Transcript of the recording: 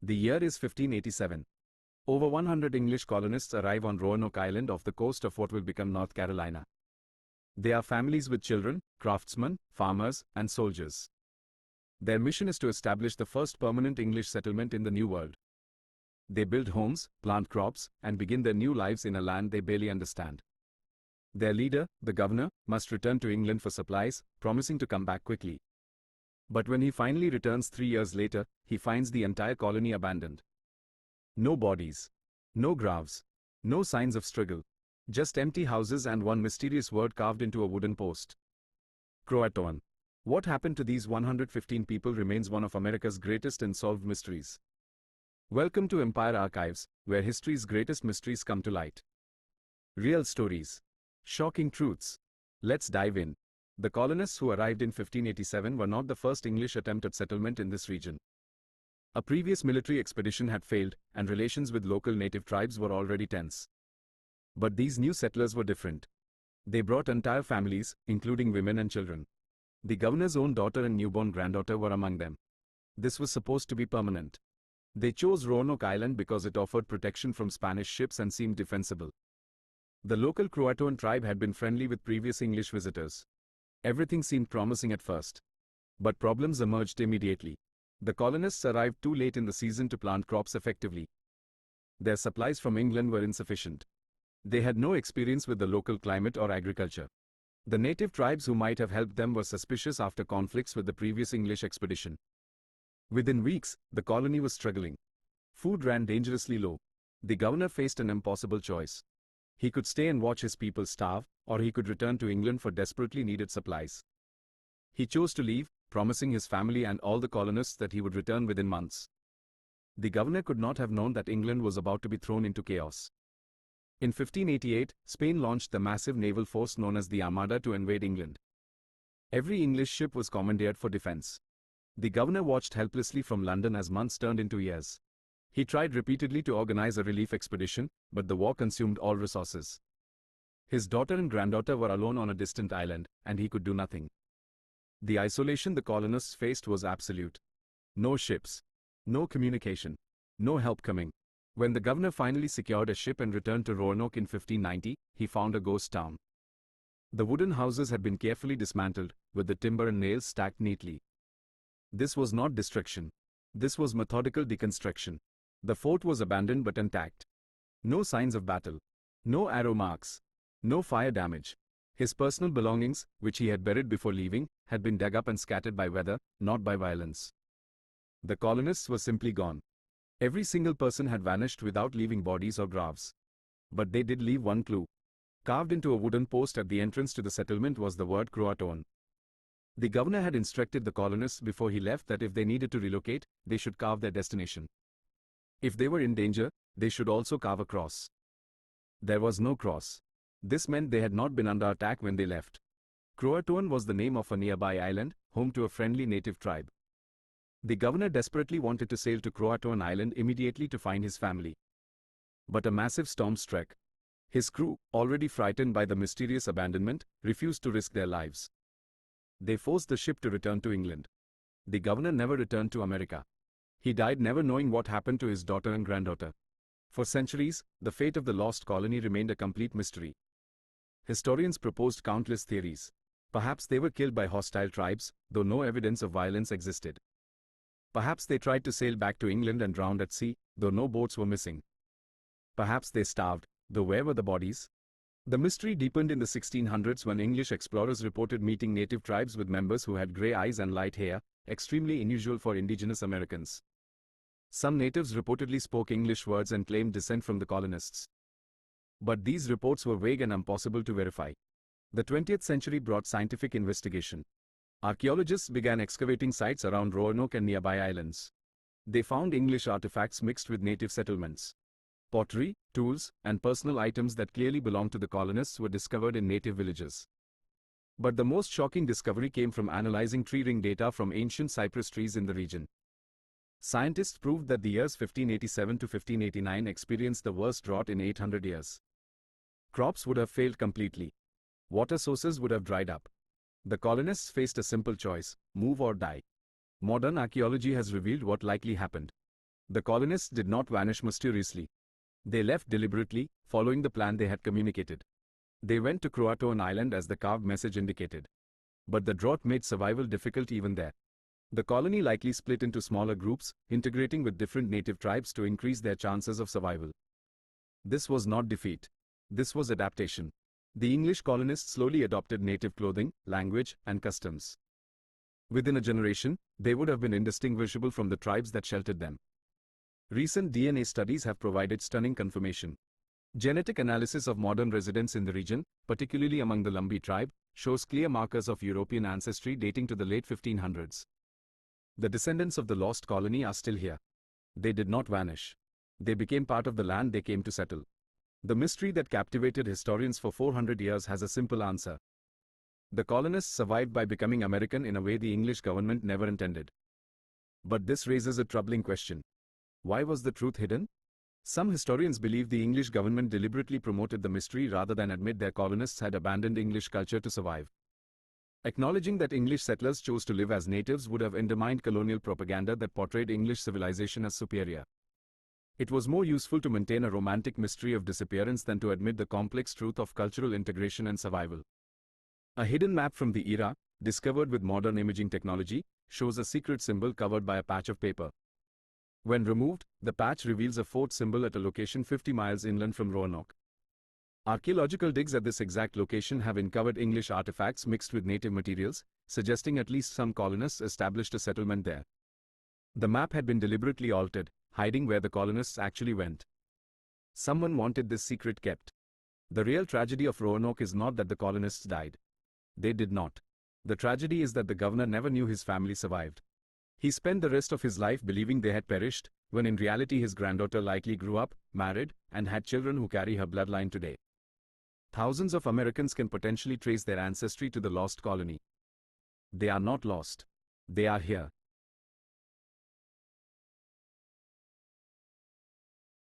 The year is 1587. Over 100 English colonists arrive on Roanoke Island off the coast of what will become North Carolina. They are families with children, craftsmen, farmers, and soldiers. Their mission is to establish the first permanent English settlement in the New World. They build homes, plant crops, and begin their new lives in a land they barely understand. Their leader, the governor, must return to England for supplies, promising to come back quickly. But when he finally returns 3 years later, he finds the entire colony abandoned. No bodies. No graves. No signs of struggle. Just empty houses and one mysterious word carved into a wooden post. Croatoan. What happened to these 115 people remains one of America's greatest unsolved mysteries. Welcome to Empire Archives, where history's greatest mysteries come to light. Real stories. Shocking truths. Let's dive in. The colonists who arrived in 1587 were not the first English attempt at settlement in this region. A previous military expedition had failed, and relations with local native tribes were already tense. But these new settlers were different. They brought entire families, including women and children. The governor's own daughter and newborn granddaughter were among them. This was supposed to be permanent. They chose Roanoke Island because it offered protection from Spanish ships and seemed defensible. The local Croatoan tribe had been friendly with previous English visitors. Everything seemed promising at first. But problems emerged immediately. The colonists arrived too late in the season to plant crops effectively. Their supplies from England were insufficient. They had no experience with the local climate or agriculture. The native tribes who might have helped them were suspicious after conflicts with the previous English expedition. Within weeks, the colony was struggling. Food ran dangerously low. The governor faced an impossible choice. He could stay and watch his people starve, or he could return to England for desperately needed supplies. He chose to leave, promising his family and all the colonists that he would return within months. The governor could not have known that England was about to be thrown into chaos. In 1588, Spain launched the massive naval force known as the Armada to invade England. Every English ship was commandeered for defense. The governor watched helplessly from London as months turned into years. He tried repeatedly to organize a relief expedition, but the war consumed all resources. His daughter and granddaughter were alone on a distant island, and he could do nothing. The isolation the colonists faced was absolute. No ships. No communication. No help coming. When the governor finally secured a ship and returned to Roanoke in 1590, he found a ghost town. The wooden houses had been carefully dismantled, with the timber and nails stacked neatly. This was not destruction. This was methodical deconstruction. The fort was abandoned but intact. No signs of battle. No arrow marks. No fire damage. His personal belongings, which he had buried before leaving, had been dug up and scattered by weather, not by violence. The colonists were simply gone. Every single person had vanished without leaving bodies or graves. But they did leave one clue. Carved into a wooden post at the entrance to the settlement was the word Croatoan. The governor had instructed the colonists before he left that if they needed to relocate, they should carve their destination. If they were in danger, they should also carve a cross. There was no cross. This meant they had not been under attack when they left. Croatoan was the name of a nearby island, home to a friendly native tribe. The governor desperately wanted to sail to Croatoan Island immediately to find his family. But a massive storm struck. His crew, already frightened by the mysterious abandonment, refused to risk their lives. They forced the ship to return to England. The governor never returned to America. He died never knowing what happened to his daughter and granddaughter. For centuries, the fate of the lost colony remained a complete mystery. Historians proposed countless theories. Perhaps they were killed by hostile tribes, though no evidence of violence existed. Perhaps they tried to sail back to England and drowned at sea, though no boats were missing. Perhaps they starved, though where were the bodies? The mystery deepened in the 1600s when English explorers reported meeting native tribes with members who had grey eyes and light hair, extremely unusual for indigenous Americans. Some natives reportedly spoke English words and claimed descent from the colonists. But these reports were vague and impossible to verify. The 20th century brought scientific investigation. Archaeologists began excavating sites around Roanoke and nearby islands. They found English artifacts mixed with native settlements. Pottery, tools, and personal items that clearly belonged to the colonists were discovered in native villages. But the most shocking discovery came from analyzing tree ring data from ancient cypress trees in the region. Scientists proved that the years 1587 to 1589 experienced the worst drought in 800 years. Crops would have failed completely. Water sources would have dried up. The colonists faced a simple choice: move or die. Modern archaeology has revealed what likely happened. The colonists did not vanish mysteriously. They left deliberately, following the plan they had communicated. They went to Croatoan Island as the carved message indicated. But the drought made survival difficult even there. The colony likely split into smaller groups, integrating with different native tribes to increase their chances of survival. This was not defeat. This was adaptation. The English colonists slowly adopted native clothing, language, and customs. Within a generation, they would have been indistinguishable from the tribes that sheltered them. Recent DNA studies have provided stunning confirmation. Genetic analysis of modern residents in the region, particularly among the Lumbee tribe, shows clear markers of European ancestry dating to the late 1500s. The descendants of the lost colony are still here. They did not vanish. They became part of the land they came to settle. The mystery that captivated historians for 400 years has a simple answer. The colonists survived by becoming American in a way the English government never intended. But this raises a troubling question. Why was the truth hidden? Some historians believe the English government deliberately promoted the mystery rather than admit their colonists had abandoned English culture to survive. Acknowledging that English settlers chose to live as natives would have undermined colonial propaganda that portrayed English civilization as superior. It was more useful to maintain a romantic mystery of disappearance than to admit the complex truth of cultural integration and survival. A hidden map from the era, discovered with modern imaging technology, shows a secret symbol covered by a patch of paper. When removed, the patch reveals a fort symbol at a location 50 miles inland from Roanoke. Archaeological digs at this exact location have uncovered English artifacts mixed with native materials, suggesting at least some colonists established a settlement there. The map had been deliberately altered, hiding where the colonists actually went. Someone wanted this secret kept. The real tragedy of Roanoke is not that the colonists died. They did not. The tragedy is that the governor never knew his family survived. He spent the rest of his life believing they had perished, when in reality his granddaughter likely grew up, married, and had children who carry her bloodline today. Thousands of Americans can potentially trace their ancestry to the lost colony. They are not lost. They are here.